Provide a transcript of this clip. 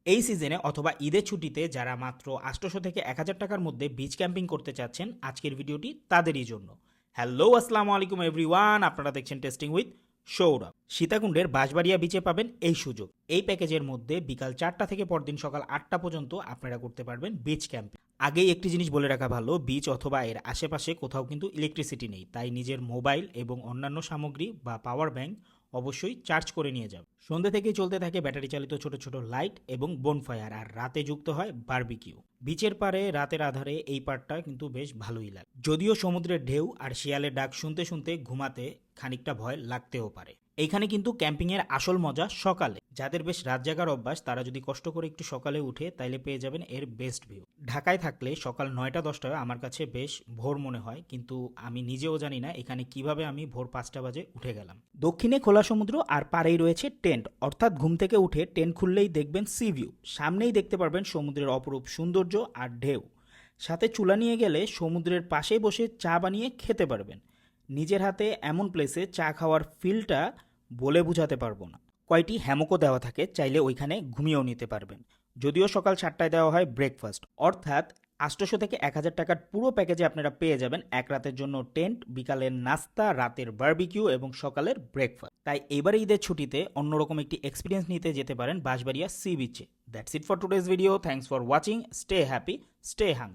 এই সিজনে অথবা ঈদের ছুটিতে যারা মাত্র ৮০০ থেকে ১,০০০ টাকার মধ্যে বিচ ক্যাম্পিং করতে চাচ্ছেন, আজকের ভিডিওটি তাদেরই জন্য। হ্যালো, আসসালামু আলাইকুম এভরিওয়ান, আপনারা দেখছেন টেস্টিং উইথ সৌরভ। সীতাকুণ্ডের বাঁশবাড়িয়া বিচে পাবেন এই সুযোগ। এই প্যাকেজের মধ্যে বিকাল ৪টা থেকে পরদিন সকাল ৮টা পর্যন্ত আপনারা করতে পারবেন বিচ ক্যাম্পিং। আগেই একটি জিনিস বলে রাখা ভালো, বিচ অথবা এর আশেপাশে কোথাও কিন্তু ইলেকট্রিসিটি নেই, তাই নিজের মোবাইল এবং অন্যান্য সামগ্রী বা পাওয়ার ব্যাংক অবশ্যই চার্জ করে নিয়ে যাবে। সন্ধ্যে থেকেই চলতে থাকে ব্যাটারি চালিত ছোট ছোট লাইট এবং বনফায়ার, আর রাতে যুক্ত হয় বারবিকিউ। বিচের পারে রাতের আধারে এই পার্টটা কিন্তু বেশ ভালোই লাগে, যদিও সমুদ্রের ঢেউ আর শিয়ালের ডাক শুনতে শুনতে ঘুমাতে খানিকটা ভয় লাগতেও পারে। এইখানে কিন্তু ক্যাম্পিংয়ের আসল মজা সকালে। যাদের বেশ রাত জাগার অভ্যাস, তারা যদি কষ্ট করে একটু সকালে উঠে, তাইলে পেয়ে যাবেন এর বেস্ট ভিউ। ঢাকায় থাকলে সকাল ৯টা-১০টায় আমার কাছে বেশ ভোর মনে হয়, কিন্তু আমি নিজেও জানি না এখানে কিভাবে আমি ভোর ৫টা বাজে উঠে গেলাম। দক্ষিণে খোলা সমুদ্র আর পাড়েই রয়েছে টেন্ট, অর্থাৎ ঘুম থেকে উঠে টেন্ট খুললেই দেখবেন সি ভিউ। সামনেই দেখতে পারবেন সমুদ্রের অপরূপ সৌন্দর্য আর ঢেউ। সাথে চুলা নিয়ে গেলে সমুদ্রের পাশেই বসে চা বানিয়ে খেতে পারবেন। নিজের হাতে এমন প্লেসে চা খাওয়ার ফিলটা বলে বোঝাতে পারবো না। কয়টি হ্যামকও দেওয়া থাকে, চাইলে ওইখানে ঘুমিয়েও নিতে পারবেন। যদিও সকাল ৭টায় দেওয়া হয় ব্রেকফাস্ট, অর্থাৎ ৮০০ থেকে ১,০০০ টাকার পুরো প্যাকেজে আপনারা পেয়ে যাবেন এক রাতের জন্য টেন্ট, বিকালের নাস্তা, রাতের বারবিকিউ এবং সকালের ব্রেকফাস্ট। তাই এবারে ঈদের ছুটিতে অন্যরকম একটি এক্সপিরিয়েন্স নিতে যেতে পারেন Bansberia sea beach. That's it for today's video. Thanks for watching. Stay happy, stay Hang.